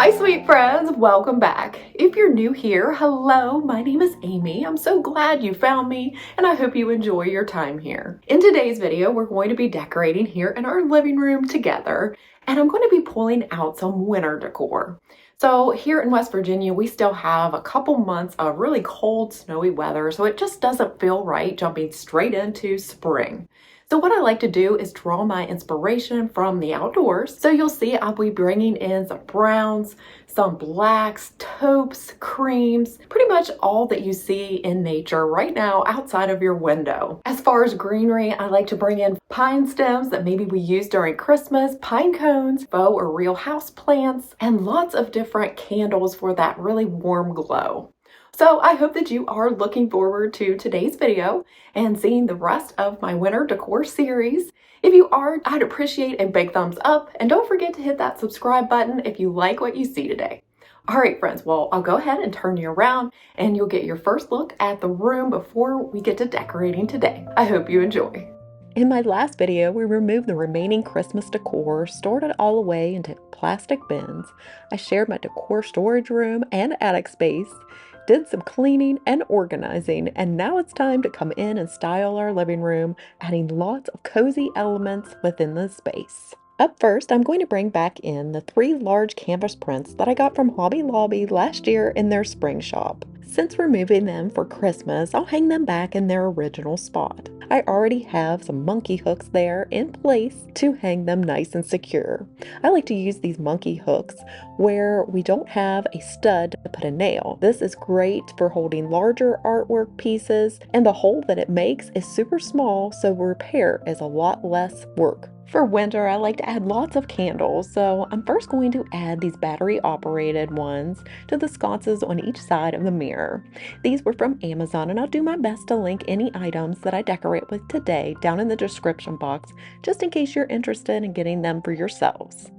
Hi sweet friends, welcome back. If you're new here, hello, my name is Amy. I'm so glad you found me and I hope you enjoy your time here. In today's video, we're going to be decorating here in our living room together and I'm going to be pulling out some winter decor. So here in West Virginia, we still have a couple months of really cold, snowy weather, so it just doesn't feel right jumping straight into spring. So what I like to do is draw my inspiration from the outdoors. So you'll see I'll be bringing in some browns, some blacks, taupes, creams, pretty much all that you see in nature right now outside of your window. As far as greenery, I like to bring in pine stems that maybe we use during Christmas, pine cones, faux or real house plants, and lots of different candles for that really warm glow. So I hope that you are looking forward to today's video and seeing the rest of my winter decor series. If you are, I'd appreciate a big thumbs up and don't forget to hit that subscribe button if you like what you see today. All right, friends, well, I'll go ahead and turn you around and you'll get your first look at the room before we get to decorating today. I hope you enjoy. In my last video, we removed the remaining Christmas decor, stored it all away into plastic bins. I shared my decor storage room and attic space, did some cleaning and organizing, and now it's time to come in and style our living room, adding lots of cozy elements within the space. Up first, I'm going to bring back in the 3 large canvas prints that I got from Hobby Lobby last year in their spring shop. Since removing them for Christmas, I'll hang them back in their original spot. I already have some monkey hooks there in place to hang them nice and secure. I like to use these monkey hooks where we don't have a stud to put a nail. This is great for holding larger artwork pieces, and the hole that it makes is super small, so repair is a lot less work. For winter, I like to add lots of candles, so I'm first going to add these battery-operated ones to the sconces on each side of the mirror. These were from Amazon, and I'll do my best to link any items that I decorate with today down in the description box, just in case you're interested in getting them for yourselves.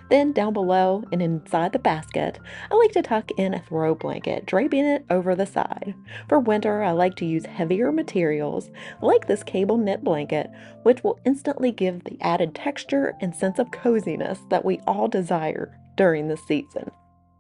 Then down below and inside the basket, I like to tuck in a throw blanket, draping it over the side. For winter, I like to use heavier materials, like this cable knit blanket, which will instantly give the added texture and sense of coziness that we all desire during the season.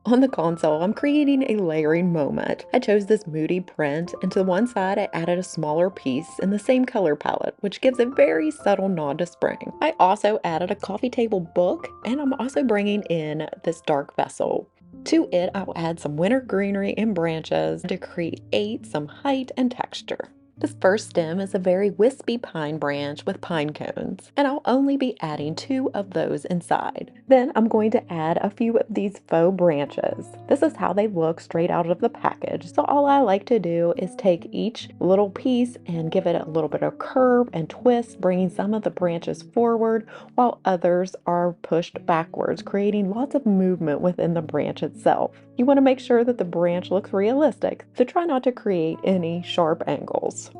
On the console, I'm creating a layering moment. I chose this moody print, and to one side I added a smaller piece in the same color palette, which gives a very subtle nod to spring. I also added a coffee table book, and I'm also bringing in this dark vessel. To it, I'll add some winter greenery and branches to create some height and texture. This first stem is a very wispy pine branch with pine cones, and I'll only be adding 2 of those inside. Then I'm going to add a few of these faux branches. This is how they look straight out of the package, so all I like to do is take each little piece and give it a little bit of curve and twist, bringing some of the branches forward while others are pushed backwards, creating lots of movement within the branch itself. You want to make sure that the branch looks realistic, so try not to create any sharp angles.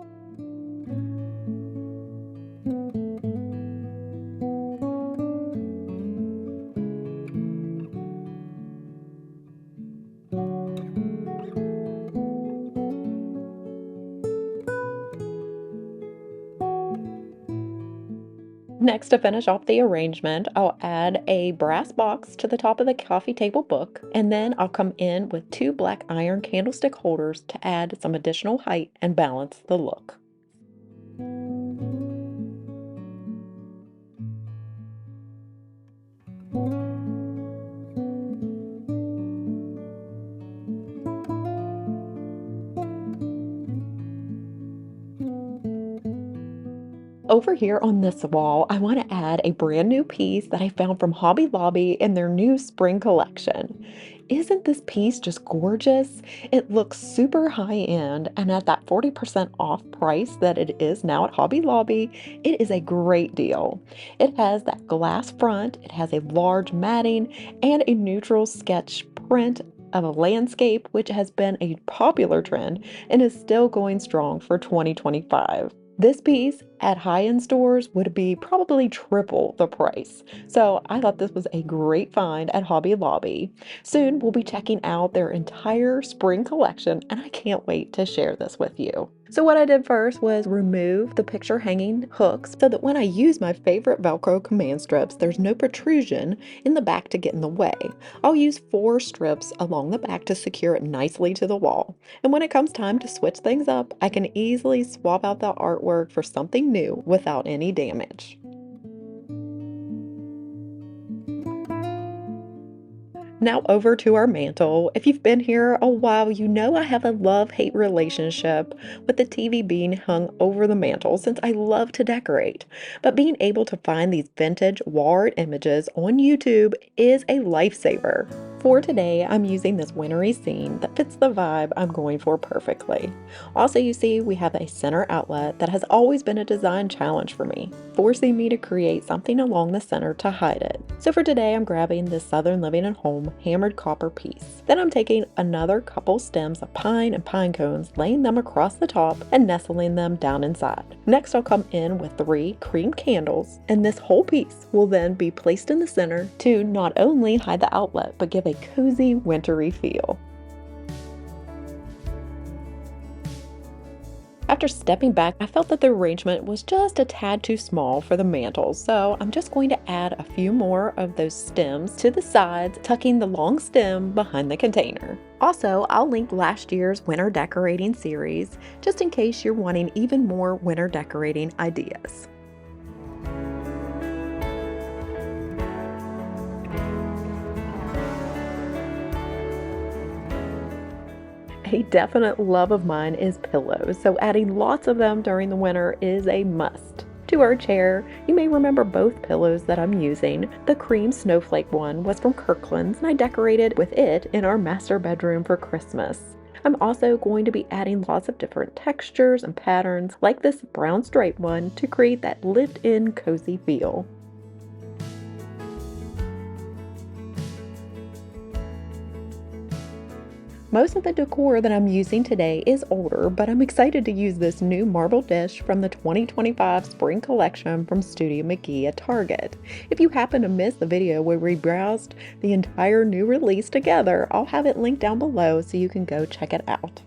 Next, to finish off the arrangement, I'll add a brass box to the top of the coffee table book, and then I'll come in with 2 black iron candlestick holders to add some additional height and balance the look. Over here on this wall, I want to add a brand new piece that I found from Hobby Lobby in their new spring collection. Isn't this piece just gorgeous? It looks super high-end, and at that 40% off price that it is now at Hobby Lobby, it is a great deal. It has that glass front, it has a large matting, and a neutral sketch print of a landscape, which has been a popular trend and is still going strong for 2025. This piece at high-end stores would be probably triple the price. So I thought this was a great find at Hobby Lobby. Soon we'll be checking out their entire spring collection, and I can't wait to share this with you. So what I did first was remove the picture hanging hooks so that when I use my favorite Velcro command strips, there's no protrusion in the back to get in the way. I'll use 4 strips along the back to secure it nicely to the wall. And when it comes time to switch things up, I can easily swap out the artwork for something new without any damage. Now over to our mantle. If you've been here a while, you know I have a love-hate relationship with the TV being hung over the mantle since I love to decorate. But being able to find these vintage wall art images on YouTube is a lifesaver. For today, I'm using this wintry scene that fits the vibe I'm going for perfectly. Also, you see, we have a center outlet that has always been a design challenge for me, forcing me to create something along the center to hide it. So for today, I'm grabbing this Southern Living at Home hammered copper piece. Then I'm taking another couple stems of pine and pine cones, laying them across the top and nestling them down inside. Next, I'll come in with 3 cream candles, and this whole piece will then be placed in the center to not only hide the outlet, but give a cozy, wintry feel. After stepping back, I felt that the arrangement was just a tad too small for the mantle, so I'm just going to add a few more of those stems to the sides, tucking the long stem behind the container. Also, I'll link last year's winter decorating series, just in case you're wanting even more winter decorating ideas. A definite love of mine is pillows, so adding lots of them during the winter is a must. To our chair, you may remember both pillows that I'm using. The cream snowflake one was from Kirkland's, and I decorated with it in our master bedroom for Christmas. I'm also going to be adding lots of different textures and patterns, like this brown stripe one, to create that lived-in cozy feel. Most of the decor that I'm using today is older, but I'm excited to use this new marble dish from the 2025 spring collection from Studio McGee at Target. If you happen to miss the video where we browsed the entire new release together, I'll have it linked down below so you can go check it out.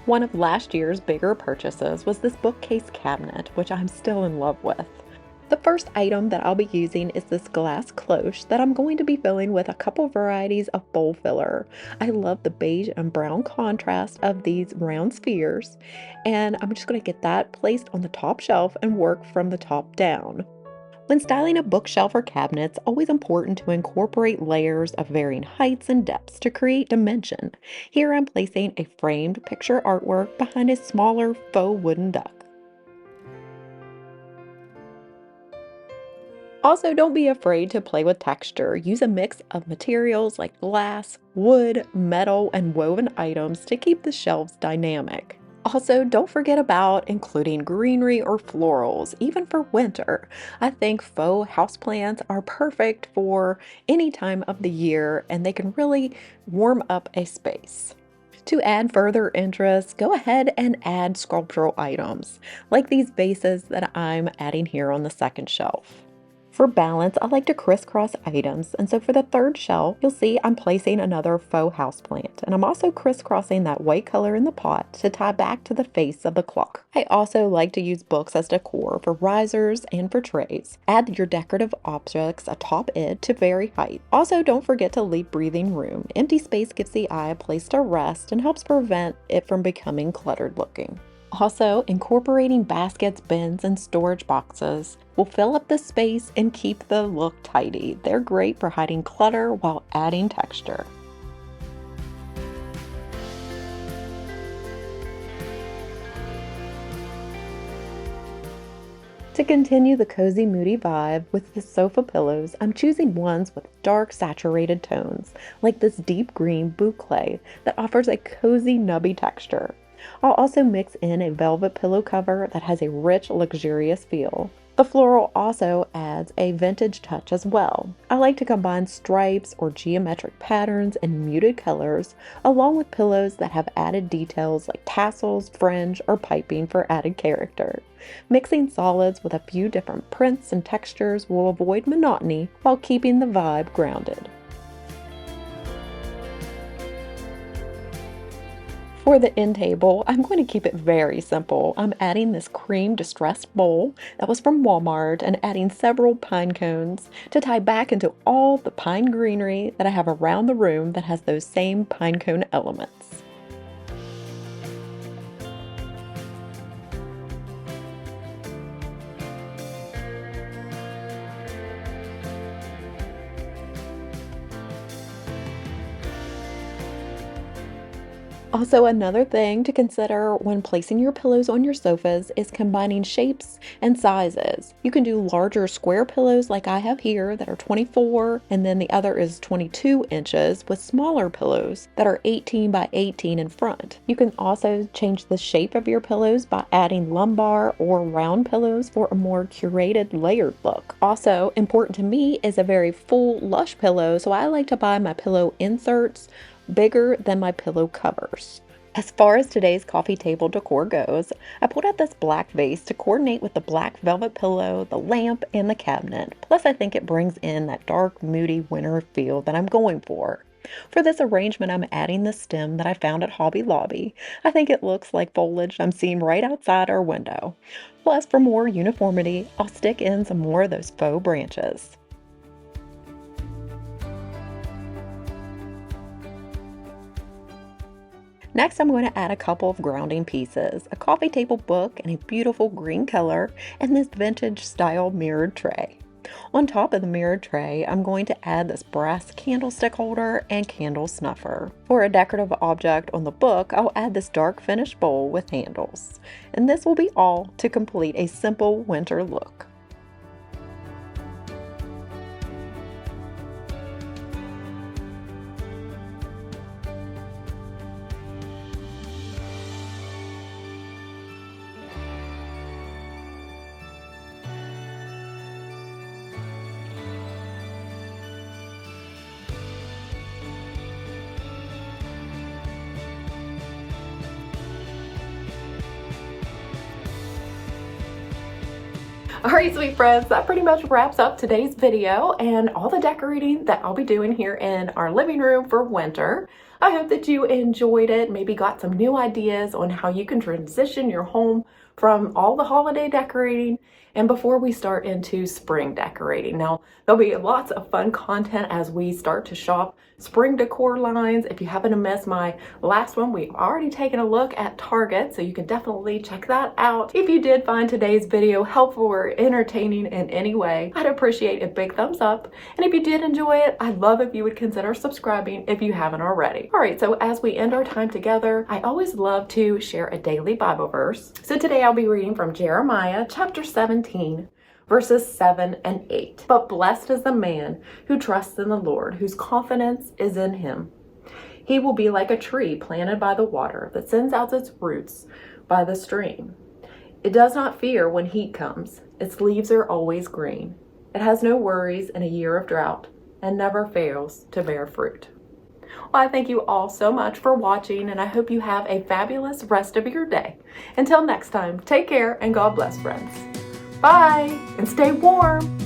One of last year's bigger purchases was this bookcase cabinet, which I'm still in love with. The first item that I'll be using is this glass cloche that I'm going to be filling with a couple varieties of bowl filler. I love the beige and brown contrast of these round spheres, and I'm just going to get that placed on the top shelf and work from the top down. When styling a bookshelf or cabinet, it's always important to incorporate layers of varying heights and depths to create dimension. Here I'm placing a framed picture artwork behind a smaller faux wooden duck. Also, don't be afraid to play with texture. Use a mix of materials like glass, wood, metal, and woven items to keep the shelves dynamic. Also, don't forget about including greenery or florals, even for winter. I think faux houseplants are perfect for any time of the year, and they can really warm up a space. To add further interest, go ahead and add sculptural items, like these vases that I'm adding here on the second shelf. For balance, I like to crisscross items, and so for the third shelf, you'll see I'm placing another faux houseplant, and I'm also crisscrossing that white color in the pot to tie back to the face of the clock. I also like to use books as decor for risers and for trays. Add your decorative objects atop it to vary height. Also, don't forget to leave breathing room. Empty space gives the eye a place to rest and helps prevent it from becoming cluttered looking. Also, incorporating baskets, bins, and storage boxes will fill up the space and keep the look tidy. They're great for hiding clutter while adding texture. To continue the cozy, moody vibe with the sofa pillows, I'm choosing ones with dark, saturated tones, like this deep green boucle that offers a cozy, nubby texture. I'll also mix in a velvet pillow cover that has a rich, luxurious feel. The floral also adds a vintage touch as well. I like to combine stripes or geometric patterns and muted colors, along with pillows that have added details like tassels, fringe, or piping for added character. Mixing solids with a few different prints and textures will avoid monotony while keeping the vibe grounded. For the end table, I'm going to keep it very simple. I'm adding this cream distressed bowl that was from Walmart and adding several pine cones to tie back into all the pine greenery that I have around the room that has those same pine cone elements. Also, another thing to consider when placing your pillows on your sofas is combining shapes and sizes. You can do larger square pillows like I have here that are 24, and then the other is 22 inches with smaller pillows that are 18 by 18 in front. You can also change the shape of your pillows by adding lumbar or round pillows for a more curated, layered look. Also, important to me is a very full, lush pillow, so I like to buy my pillow inserts bigger than my pillow covers. As far as today's coffee table decor goes, I pulled out this black vase to coordinate with the black velvet pillow, the lamp, and the cabinet. Plus, I think it brings in that dark, moody winter feel that I'm going for. For this arrangement, I'm adding the stem that I found at Hobby Lobby. I think it looks like foliage I'm seeing right outside our window. Plus, for more uniformity, I'll stick in some more of those faux branches. Next, I'm going to add a couple of grounding pieces, a coffee table book in a beautiful green color, and this vintage style mirrored tray. On top of the mirrored tray, I'm going to add this brass candlestick holder and candle snuffer. For a decorative object on the book, I'll add this dark finish bowl with handles. And this will be all to complete a simple winter look. Alright, sweet friends, that pretty much wraps up today's video and all the decorating that I'll be doing here in our living room for winter. I hope that you enjoyed it, maybe got some new ideas on how you can transition your home from all the holiday decorating and before we start into spring decorating. Now, there'll be lots of fun content as we start to shop spring decor lines. If you happen to miss my last one, we've already taken a look at Target, so you can definitely check that out. If you did find today's video helpful or entertaining in any way, I'd appreciate a big thumbs up. And if you did enjoy it, I'd love if you would consider subscribing if you haven't already. All right, so as we end our time together, I always love to share a daily Bible verse. So today I'll be reading from Jeremiah chapter 17, verses 7 and 8. But blessed is the man who trusts in the Lord, whose confidence is in him. He will be like a tree planted by the water that sends out its roots by the stream. It does not fear when heat comes. Its leaves are always green. It has no worries in a year of drought and never fails to bear fruit. Well, I thank you all so much for watching, and I hope you have a fabulous rest of your day. Until next time, take care and God bless, friends. Bye, and stay warm.